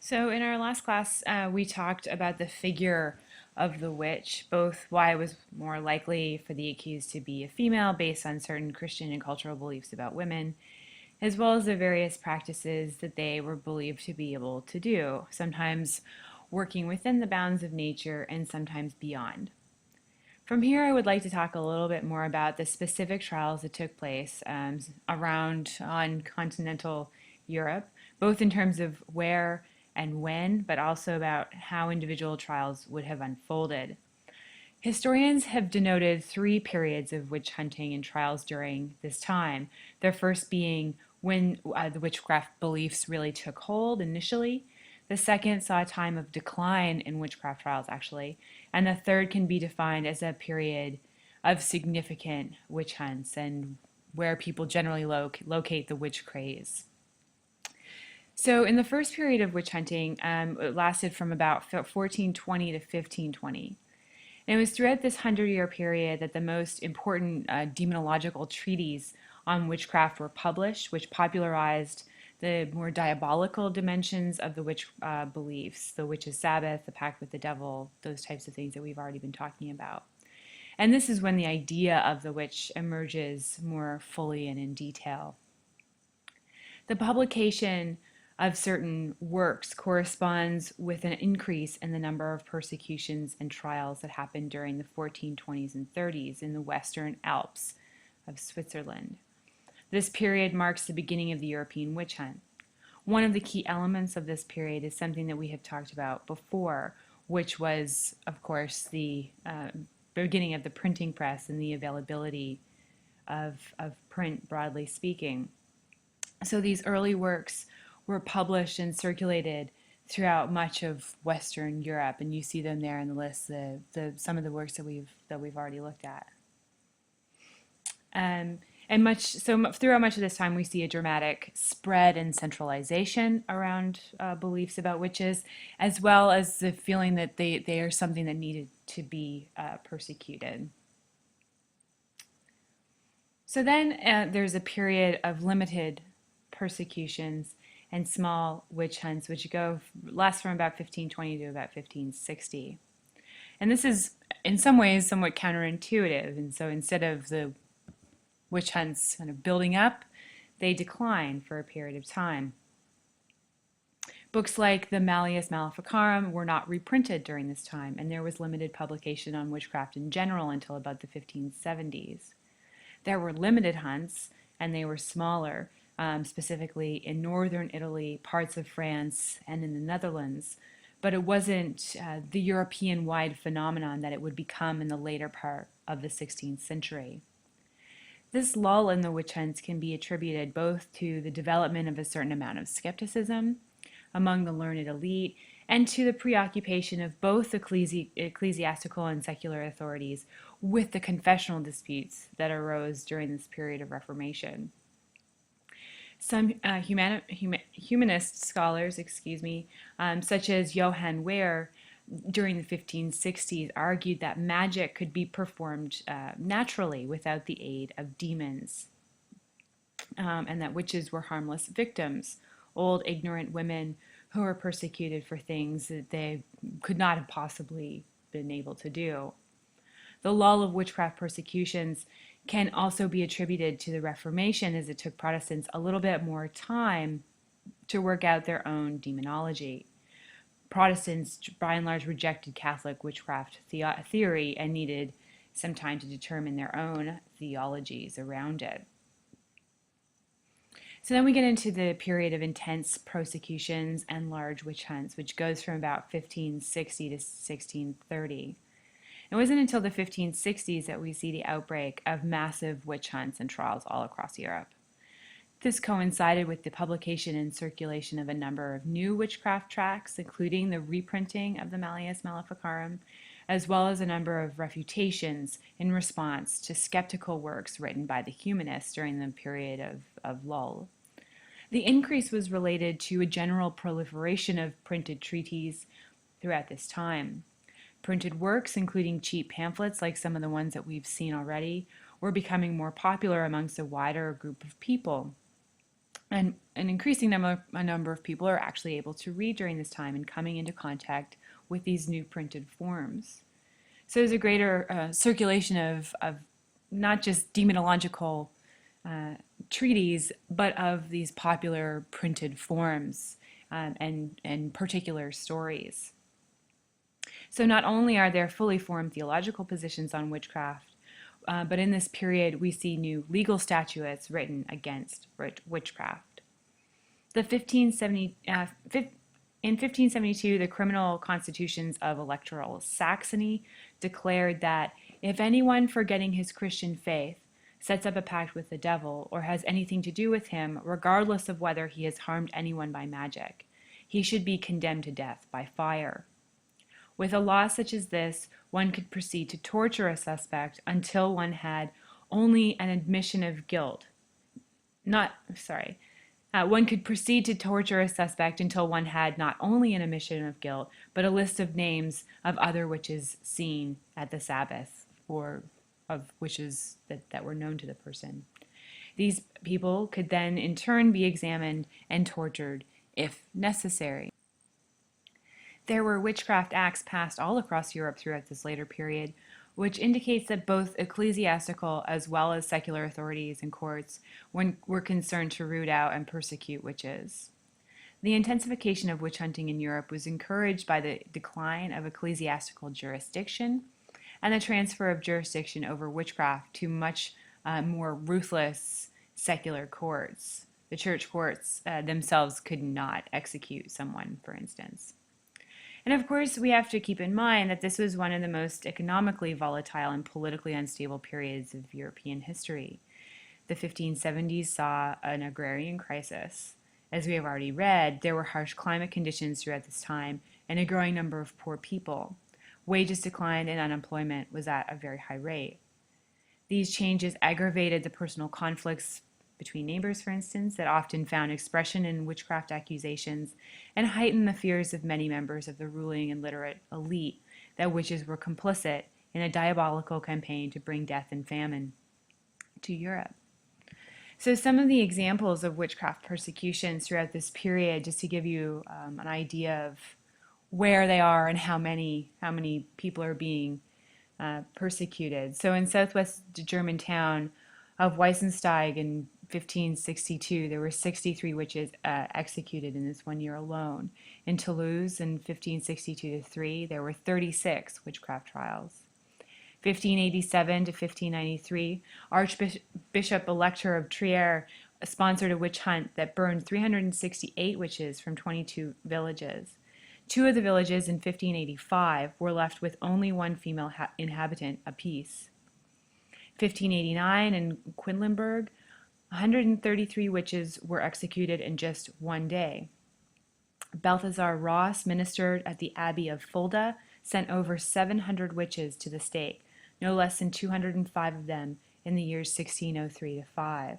So, in our last class, we talked about the figure of the witch, both why it was more likely for the accused to be a female based on certain Christian and cultural beliefs about women, as well as the various practices that they were believed to be able to do, sometimes working within the bounds of nature and sometimes beyond. From here, I would like to talk a little bit more about the specific trials that took place around on continental Europe, both in terms of where and when, but also about how individual trials would have unfolded. Historians have denoted three periods of witch hunting and trials during this time. The first being when the witchcraft beliefs really took hold initially. The second saw a time of decline in witchcraft trials, actually. And the third can be defined as a period of significant witch hunts and where people generally locate the witch craze. So, in the first period of witch hunting, it lasted from about 1420 to 1520. And it was throughout this 100-year period that the most important demonological treatises on witchcraft were published, which popularized the more diabolical dimensions of the witch beliefs, the witch's Sabbath, the pact with the devil, those types of things that we've already been talking about. And this is when the idea of the witch emerges more fully and in detail. The publication of certain works corresponds with an increase in the number of persecutions and trials that happened during the 1420s and 30s in the Western Alps of Switzerland. This period marks the beginning of the European witch hunt. One of the key elements of this period is something that we have talked about before, which was, of course, the beginning of the printing press and the availability of print, broadly speaking. So these early works were published and circulated throughout much of Western Europe, and you see them there in the list. Some of the works that we've already looked at. And throughout much of this time, we see a dramatic spread and centralization around beliefs about witches, as well as the feeling that they are something that needed to be persecuted. So then there's a period of limited persecutions and small witch hunts, which last from about 1520 to about 1560. And this is, in some ways, somewhat counterintuitive. And so instead of the witch hunts kind of building up, they decline for a period of time. Books like the Malleus Maleficarum were not reprinted during this time, and there was limited publication on witchcraft in general until about the 1570s. There were limited hunts, and they were smaller, specifically in northern Italy, parts of France, and in the Netherlands. But it wasn't the European-wide phenomenon that it would become in the later part of the 16th century. This lull in the witch hunts can be attributed both to the development of a certain amount of skepticism among the learned elite and to the preoccupation of both ecclesiastical and secular authorities with the confessional disputes that arose during this period of Reformation. Some humanist scholars, such as Johann Wehr, during the 1560s, argued that magic could be performed naturally without the aid of demons, and that witches were harmless victims, old, ignorant women who were persecuted for things that they could not have possibly been able to do. The lull of witchcraft persecutions can also be attributed to the Reformation, as it took Protestants a little bit more time to work out their own demonology. Protestants, by and large, rejected Catholic witchcraft theory and needed some time to determine their own theologies around it. So then we get into the period of intense persecutions and large witch hunts, which goes from about 1560 to 1630. It wasn't until the 1560s that we see the outbreak of massive witch hunts and trials all across Europe. This coincided with the publication and circulation of a number of new witchcraft tracts, including the reprinting of the Malleus Maleficarum, as well as a number of refutations in response to skeptical works written by the humanists during the period of lull. The increase was related to a general proliferation of printed treatises throughout this time. Printed works, including cheap pamphlets like some of the ones that we've seen already, were becoming more popular amongst a wider group of people. And an increasing number of people are actually able to read during this time and coming into contact with these new printed forms. So there's a greater circulation of not just demonological treaties, but of these popular printed forms and particular stories. So not only are there fully formed theological positions on witchcraft, but in this period we see new legal statutes written against witchcraft. The 1570, in 1572, the criminal constitutions of electoral Saxony declared that if anyone forgetting his Christian faith sets up a pact with the devil or has anything to do with him, regardless of whether he has harmed anyone by magic, he should be condemned to death by fire. With a law such as this, one could proceed to torture a suspect until one had only an admission of guilt. One could proceed to torture a suspect until one had not only an admission of guilt, but a list of names of other witches seen at the Sabbath, or of witches that were known to the person. These people could then in turn be examined and tortured if necessary. There were witchcraft acts passed all across Europe throughout this later period, which indicates that both ecclesiastical as well as secular authorities and courts were concerned to root out and persecute witches. The intensification of witch hunting in Europe was encouraged by the decline of ecclesiastical jurisdiction and the transfer of jurisdiction over witchcraft to much more ruthless secular courts. The church courts themselves could not execute someone, for instance. And of course, we have to keep in mind that this was one of the most economically volatile and politically unstable periods of European history. The 1570s saw an agrarian crisis. As we have already read, there were harsh climate conditions throughout this time and a growing number of poor people. Wages declined and unemployment was at a very high rate. These changes aggravated the personal conflicts between neighbors, for instance, that often found expression in witchcraft accusations, and heightened the fears of many members of the ruling and literate elite that witches were complicit in a diabolical campaign to bring death and famine to Europe. So some of the examples of witchcraft persecutions throughout this period, just to give you an idea of where they are and how many people are being persecuted. So in southwest German town of Weissensteig in 1562, there were 63 witches executed in this 1 year alone. In Toulouse in 1562-3, there were 36 witchcraft trials. 1587 to 1593, Archbishop Elector of Trier sponsored a witch hunt that burned 368 witches from 22 villages. Two of the villages in 1585 were left with only one female inhabitant apiece. 1589 in Quedlinburg, 133 witches were executed in just one day. Balthazar Ross, ministered at the Abbey of Fulda, sent over 700 witches to the stake, no less than 205 of them in the years 1603 to 5.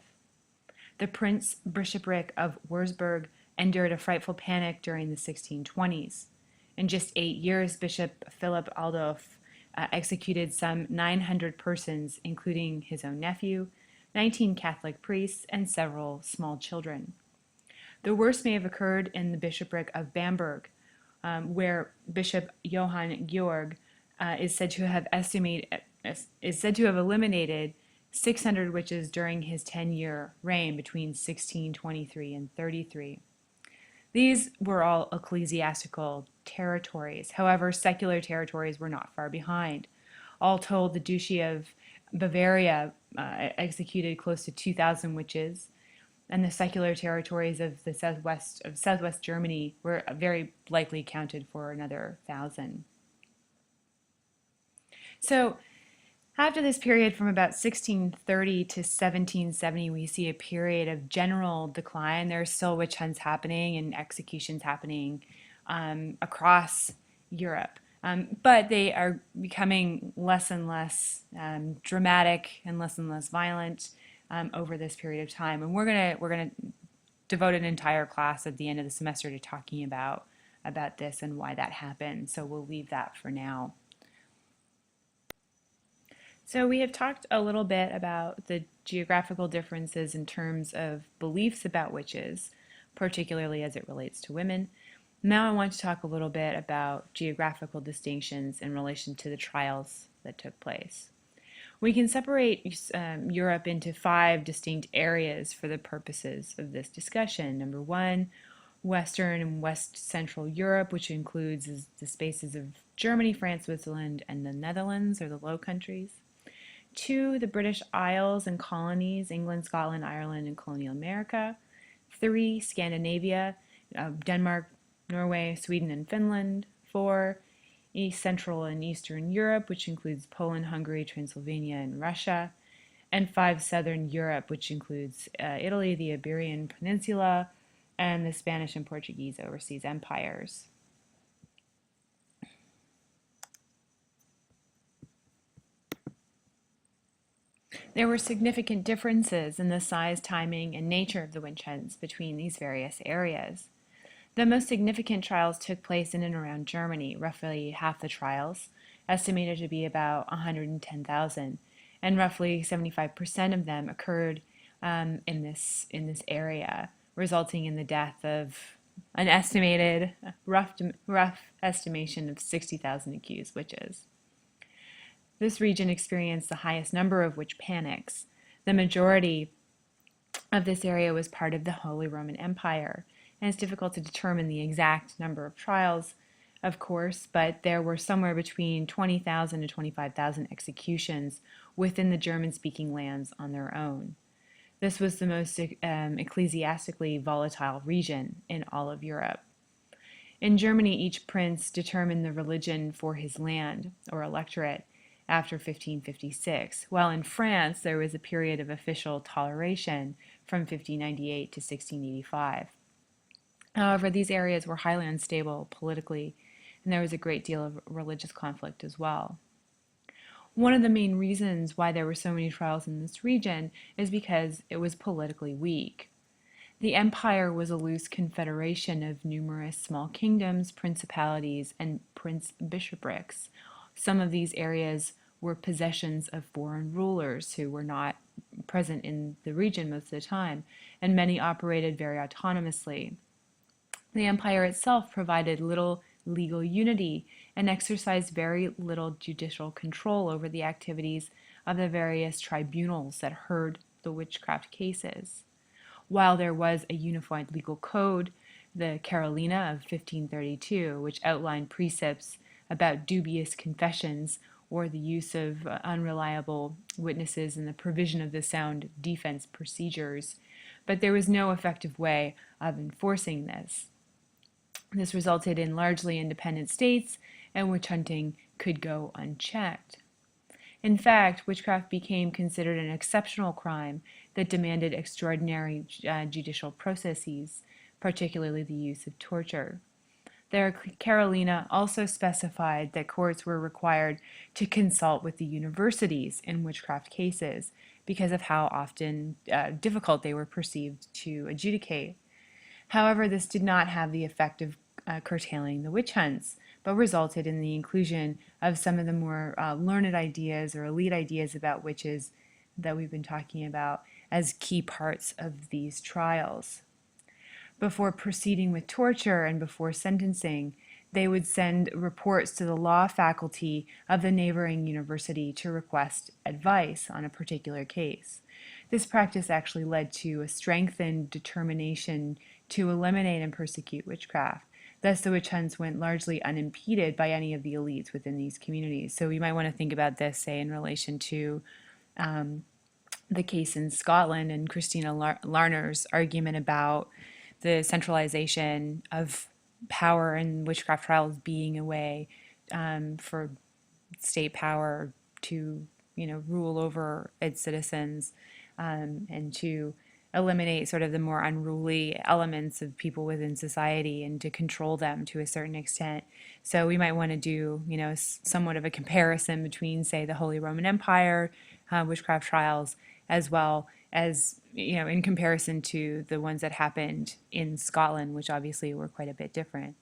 The Prince Bishopric of Würzburg endured a frightful panic during the 1620s. In just 8 years, Bishop Philip Adolf executed some 900 persons, including his own nephew, 19 Catholic priests, and several small children. The worst may have occurred in the bishopric of Bamberg, where Bishop Johann Georg is said to have eliminated 600 witches during his 10-year reign between 1623 and 33. These were all ecclesiastical territories. However, secular territories were not far behind. All told, the Duchy of Bavaria executed close to 2,000 witches, and the secular territories of the southwest Germany were very likely counted for another 1,000. So after this period from about 1630 to 1770, we see a period of general decline. There are still witch hunts happening and executions happening across Europe. But they are becoming less and less dramatic and less violent over this period of time. And we're gonna devote an entire class at the end of the semester to talking about this and why that happened. So we'll leave that for now. So, we have talked a little bit about the geographical differences in terms of beliefs about witches, particularly as it relates to women. Now, I want to talk a little bit about geographical distinctions in relation to the trials that took place. We can separate Europe into five distinct areas for the purposes of this discussion. Number one, Western and West Central Europe, which includes the spaces of Germany, France, Switzerland, and the Netherlands, or the Low Countries. Two, the British Isles and colonies, England, Scotland, Ireland, and colonial America. Three, Scandinavia, Denmark, Norway, Sweden, and Finland. Four, East Central and Eastern Europe, which includes Poland, Hungary, Transylvania, and Russia. And five, Southern Europe, which includes Italy, the Iberian Peninsula, and the Spanish and Portuguese overseas empires. There were significant differences in the size, timing, and nature of the witch hunts between these various areas. The most significant trials took place in and around Germany, roughly half the trials, estimated to be about 110,000, and roughly 75% of them occurred in this area, resulting in the death of an estimated rough estimation of 60,000 accused witches. This region experienced the highest number of witch panics. The majority of this area was part of the Holy Roman Empire, and it's difficult to determine the exact number of trials, of course, but there were somewhere between 20,000 to 25,000 executions within the German-speaking lands on their own. This was the most ecclesiastically volatile region in all of Europe. In Germany, each prince determined the religion for his land or electorate after 1556, while in France there was a period of official toleration from 1598 to 1685. However, these areas were highly unstable politically, and there was a great deal of religious conflict as well. One of the main reasons why there were so many trials in this region is because it was politically weak. The empire was a loose confederation of numerous small kingdoms, principalities, and prince-bishoprics. Some of these areas were possessions of foreign rulers who were not present in the region most of the time, and many operated very autonomously. The empire itself provided little legal unity and exercised very little judicial control over the activities of the various tribunals that heard the witchcraft cases. While there was a unified legal code, the Carolina of 1532, which outlined precepts about dubious confessions or the use of unreliable witnesses and the provision of the sound defense procedures, but there was no effective way of enforcing this. This resulted in largely independent states, and witch hunting could go unchecked. In fact, witchcraft became considered an exceptional crime that demanded extraordinary judicial processes, particularly the use of torture. The Carolina also specified that courts were required to consult with the universities in witchcraft cases because of how often difficult they were perceived to adjudicate. However, this did not have the effect of curtailing the witch hunts, but resulted in the inclusion of some of the more learned ideas or elite ideas about witches that we've been talking about as key parts of these trials. Before proceeding with torture and before sentencing, they would send reports to the law faculty of the neighboring university to request advice on a particular case. This practice actually led to a strengthened determination to eliminate and persecute witchcraft. Thus, the witch hunts went largely unimpeded by any of the elites within these communities. So you might want to think about this, say, in relation to the case in Scotland and Christina Larner's argument about the centralization of power and witchcraft trials being a way for state power to, rule over its citizens and to eliminate sort of the more unruly elements of people within society and to control them to a certain extent. So we might want to do, somewhat of a comparison between, say, the Holy Roman Empire witchcraft trials, as well as, in comparison to the ones that happened in Scotland, which obviously were quite a bit different.